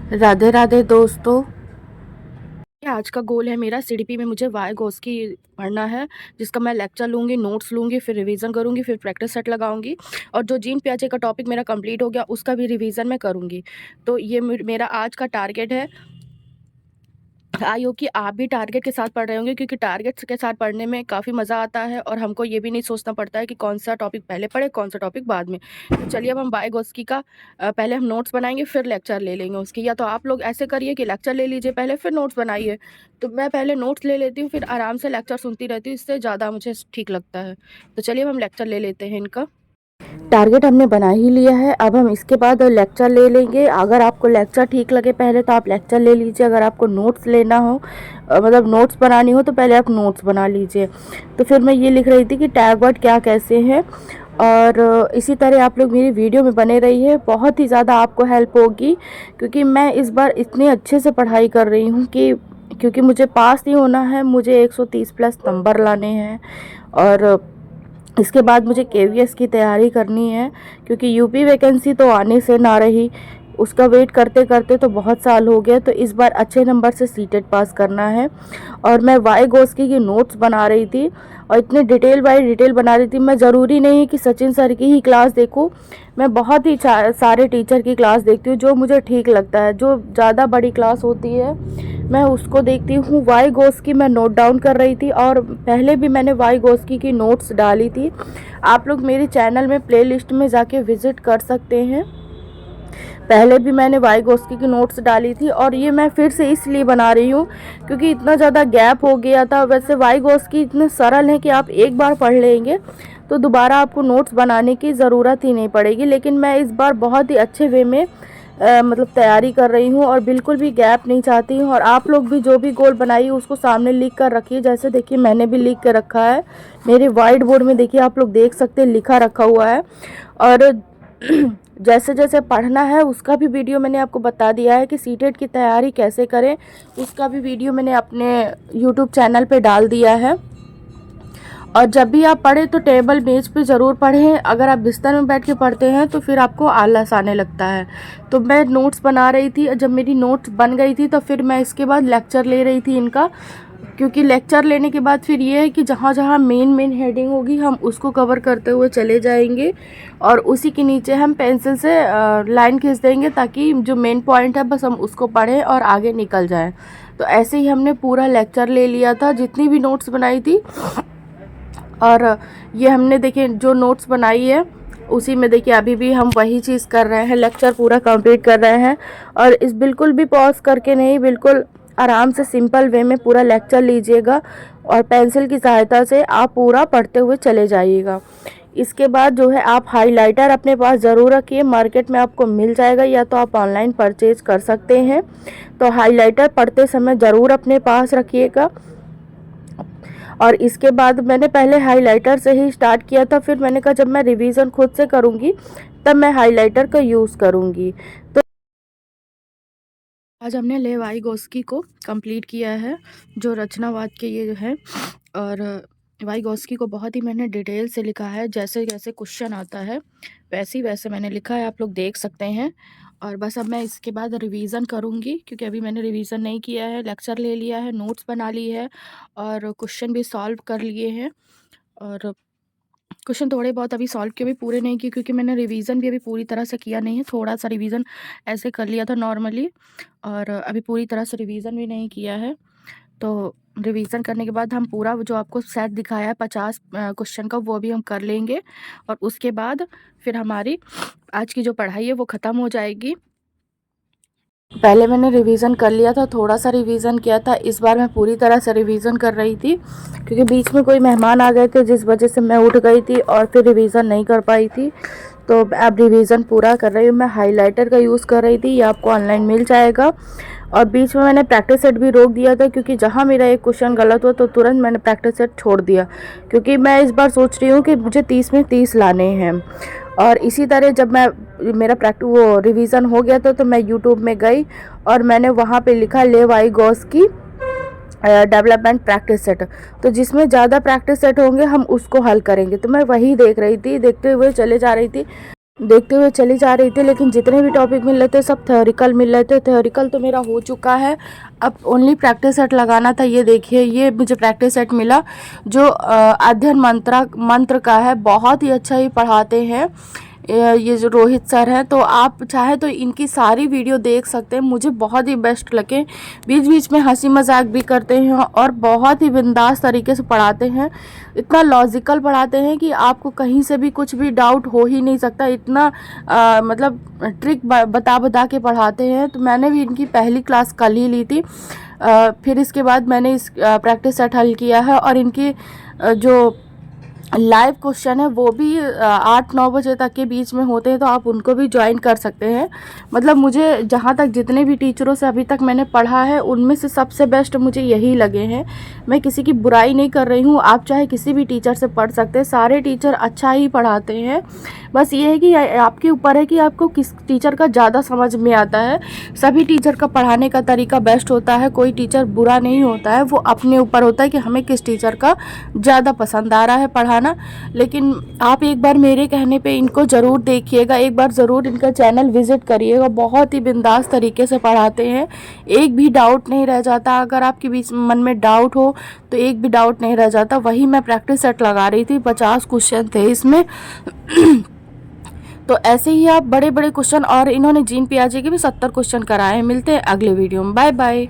राधे राधे दोस्तों। आज का गोल है मेरा सीडीपी में मुझे वाइगोत्स्की पढ़ना है, जिसका मैं लेक्चर लूँगी, नोट्स लूँगी, फिर रिवीजन करूँगी, फिर प्रैक्टिस सेट लगाऊंगी। और जो जीन पियाजे का टॉपिक मेरा कंप्लीट हो गया उसका भी रिवीजन मैं करूँगी। तो ये मेरा आज का टारगेट है। आई हो कि आप भी टारगेट के साथ पढ़ रहे होंगे, क्योंकि टारगेट्स के साथ पढ़ने में काफ़ी मज़ा आता है और हमको ये भी नहीं सोचना पड़ता है कि कौन सा टॉपिक पहले पढ़े, कौन सा टॉपिक बाद में। तो चलिए अब हम वाइगोत्स्की का पहले हम नोट्स बनाएंगे, फिर लेक्चर ले लेंगे उसकी। या तो आप लोग ऐसे करिए कि लेक्चर ले लीजिए पहले, फिर नोट्स बनाइए। तो मैं पहले नोट्स ले लेती हूँ, फिर आराम से लेक्चर सुनती रहती हूँ, इससे ज़्यादा मुझे ठीक लगता है। तो चलिए अब हम लेक्चर ले लेते हैं इनका। टारगेट हमने बना ही लिया है, अब हम इसके बाद लेक्चर ले लेंगे। अगर आपको लेक्चर ठीक लगे पहले तो आप लेक्चर ले लीजिए। अगर आपको नोट्स लेना हो, मतलब नोट्स बनानी हो, तो पहले आप नोट्स बना लीजिए। तो फिर मैं ये लिख रही थी कि टैग वर्ड क्या कैसे हैं, और इसी तरह आप लोग मेरी वीडियो में बने रहिए। बहुत ही ज़्यादा आपको हेल्प होगी, क्योंकि मैं इस बार इतने अच्छे से पढ़ाई कर रही हूँ कि क्योंकि मुझे पास नहीं होना है, मुझे 130 प्लस नंबर लाने हैं। और इसके बाद मुझे केवीएस की तैयारी करनी है, क्योंकि यूपी वैकेंसी तो आने से ना रही, उसका वेट करते करते तो बहुत साल हो गए। तो इस बार अच्छे नंबर से सीटेट पास करना है। और मैं वाइगोत्स्की की नोट्स बना रही थी, और इतने डिटेल बाय डिटेल बना रही थी। मैं ज़रूरी नहीं है कि सचिन सर की ही क्लास देखूँ, मैं बहुत ही सारे टीचर की क्लास देखती हूँ, जो मुझे ठीक लगता है। जो ज़्यादा बड़ी क्लास होती है मैं उसको देखती हूँ। वाइगोत्स्की मैं नोट डाउन कर रही थी, और पहले भी मैंने वाइगोत्स्की की नोट्स डाली थी। आप लोग मेरे चैनल में प्लेलिस्ट में जाके विज़िट कर सकते हैं। पहले भी मैंने वाइगोत्स्की की नोट्स डाली थी, और ये मैं फिर से इसलिए बना रही हूँ क्योंकि इतना ज़्यादा गैप हो गया था। वैसे वाइगोत्स्की इतने सरल हैं कि आप एक बार पढ़ लेंगे तो दोबारा आपको नोट्स बनाने की ज़रूरत ही नहीं पड़ेगी। लेकिन मैं इस बार बहुत ही अच्छे वे में मतलब तैयारी कर रही हूँ, और बिल्कुल भी गैप नहीं चाहती हूँ। और आप लोग भी जो भी गोल बनाइए उसको सामने लिख कर रखिए। जैसे देखिए मैंने भी लिख कर रखा है, मेरे वाइट बोर्ड में देखिए, आप लोग देख सकते हैं लिखा रखा हुआ है। और जैसे जैसे पढ़ना है उसका भी वीडियो मैंने आपको बता दिया है कि सीटेट की तैयारी कैसे करें, उसका भी वीडियो मैंने अपने यूट्यूब चैनल पे डाल दिया है। और जब भी आप पढ़ें तो टेबल मेज पे ज़रूर पढ़ें। अगर आप बिस्तर में बैठ के पढ़ते हैं तो फिर आपको आलस आने लगता है। तो मैं नोट्स बना रही थी, जब मेरी नोट्स बन गई थी तो फिर मैं इसके बाद लेक्चर ले रही थी इनका, क्योंकि लेक्चर लेने के बाद फिर ये है कि जहाँ जहाँ मेन हेडिंग होगी हम उसको कवर करते हुए चले जाएंगे, और उसी के नीचे हम पेंसिल से लाइन खींच देंगे, ताकि जो मेन पॉइंट है बस हम उसको पढ़ें और आगे निकल जाएं। तो ऐसे ही हमने पूरा लेक्चर ले लिया था, जितनी भी नोट्स बनाई थी। और ये हमने देखिए जो नोट्स बनाई है उसी में देखिए अभी भी हम वही चीज़ कर रहे हैं, लेक्चर पूरा कंप्लीट कर रहे हैं। और इस बिल्कुल भी पॉज करके नहीं, बिल्कुल आराम से सिंपल वे में पूरा लेक्चर लीजिएगा, और पेंसिल की सहायता से आप पूरा पढ़ते हुए चले जाइएगा। इसके बाद जो है आप हाइलाइटर अपने पास ज़रूर रखिए, मार्केट में आपको मिल जाएगा, या तो आप ऑनलाइन परचेज कर सकते हैं। तो हाइलाइटर पढ़ते समय ज़रूर अपने पास रखिएगा। और इसके बाद मैंने पहले हाइलाइटर से ही स्टार्ट किया था, फिर मैंने कहा जब मैं रिवीजन खुद से करूँगी तब मैं हाइलाइटर का यूज़ करूँगी। तो आज हमने ले वाइगोत्स्की को कंप्लीट किया है, जो रचनावाद के ये है। और वाइगोत्स्की को बहुत ही मैंने डिटेल से लिखा है, जैसे जैसे क्वेश्चन आता है वैसे ही वैसे मैंने लिखा है, आप लोग देख सकते हैं। और बस अब मैं इसके बाद रिवीजन करूँगी, क्योंकि अभी मैंने रिवीजन नहीं किया है। लेक्चर ले लिया है, नोट्स बना ली है, और क्वेश्चन भी सॉल्व कर लिए हैं। और क्वेश्चन थोड़े बहुत अभी सॉल्व किए, भी पूरे नहीं किए, क्योंकि मैंने रिवीजन भी अभी पूरी तरह से किया नहीं है। थोड़ा सा रिवीजन ऐसे कर लिया था नॉर्मली, और अभी पूरी तरह से रिवीजन भी नहीं किया है। तो रिवीजन करने के बाद हम पूरा जो आपको सेट दिखाया है 50 क्वेश्चन का, वो भी हम कर लेंगे। और उसके बाद फिर हमारी आज की जो पढ़ाई है वो ख़त्म हो जाएगी। पहले मैंने रिवीजन कर लिया था, थोड़ा सा रिवीजन किया था, इस बार मैं पूरी तरह से रिवीजन कर रही थी, क्योंकि बीच में कोई मेहमान आ गए थे जिस वजह से मैं उठ गई थी और फिर रिवीजन नहीं कर पाई थी। तो अब रिवीजन पूरा कर रही हूँ। मैं हाइलाइटर का यूज़ कर रही थी, ये आपको ऑनलाइन मिल जाएगा। और बीच में मैंने प्रैक्टिस सेट भी रोक दिया था, क्योंकि जहाँ मेरा एक क्वेश्चन गलत हुआ तो तुरंत मैंने प्रैक्टिस सेट छोड़ दिया, क्योंकि मैं इस बार सोच रही हूँ कि मुझे 30 में 30 लाने हैं। और इसी तरह जब मैं मेरा वो रिवीजन हो गया था, तो मैं यूट्यूब में गई और मैंने वहाँ पे लिखा ले वाइगोत्स्की डेवलपमेंट प्रैक्टिस सेट। तो जिसमें ज़्यादा प्रैक्टिस सेट होंगे हम उसको हल करेंगे। तो मैं वही देख रही थी, देखते हुए चले जा रही थी। देखते हुए चली जा रही थी, लेकिन जितने भी टॉपिक मिल रहे थे सब थ्योरिकल मिल रहे थे। थ्योरिकल तो मेरा हो चुका है, अब ओनली प्रैक्टिस सेट लगाना था। ये देखिए, ये मुझे प्रैक्टिस सेट मिला जो अध्ययन मंत्र का है। बहुत ही अच्छा ही पढ़ाते हैं ये जो रोहित सर हैं। तो आप चाहे तो इनकी सारी वीडियो देख सकते हैं, मुझे बहुत ही बेस्ट लगे। बीच बीच में हंसी मजाक भी करते हैं और बहुत ही बिंदास तरीके से पढ़ाते हैं। इतना लॉजिकल पढ़ाते हैं कि आपको कहीं से भी कुछ भी डाउट हो ही नहीं सकता। इतना मतलब ट्रिक बता बता के पढ़ाते हैं। तो मैंने भी इनकी पहली क्लास कल ही ली थी। फिर इसके बाद मैंने इस प्रैक्टिस सेट हल किया है, और इनकी जो लाइव क्वेश्चन है वो भी 8-9 बजे तक के बीच में होते हैं, तो आप उनको भी ज्वाइन कर सकते हैं। मतलब मुझे जहाँ तक जितने भी टीचरों से अभी तक मैंने पढ़ा है, उनमें से सबसे बेस्ट मुझे यही लगे हैं। मैं किसी की बुराई नहीं कर रही हूँ, आप चाहे किसी भी टीचर से पढ़ सकते हैं, सारे टीचर अच्छा ही पढ़ाते हैं। बस ये है कि आपके ऊपर है कि आपको किस टीचर का ज़्यादा समझ में आता है। सभी टीचर का पढ़ाने का तरीका बेस्ट होता है, कोई टीचर बुरा नहीं होता है। वो अपने ऊपर होता है कि हमें किस टीचर का ज़्यादा पसंद आ रहा है पढ़ाना। लेकिन आप एक बार मेरे कहने पे इनको ज़रूर देखिएगा, एक बार ज़रूर इनका चैनल विज़िट करिएगा। बहुत ही बिंदास तरीके से पढ़ाते हैं, एक भी डाउट नहीं रह जाता। अगर आपके बीच मन में डाउट हो तो एक भी डाउट नहीं रह जाता। वही मैं प्रैक्टिस सेट लगा रही थी, 50 क्वेश्चन थे इसमें। तो ऐसे ही आप बड़े बड़े क्वेश्चन, और इन्होंने जीन पियाजे के भी 70 क्वेश्चन कराए हैं। मिलते हैं अगले वीडियो में, बाय बाय।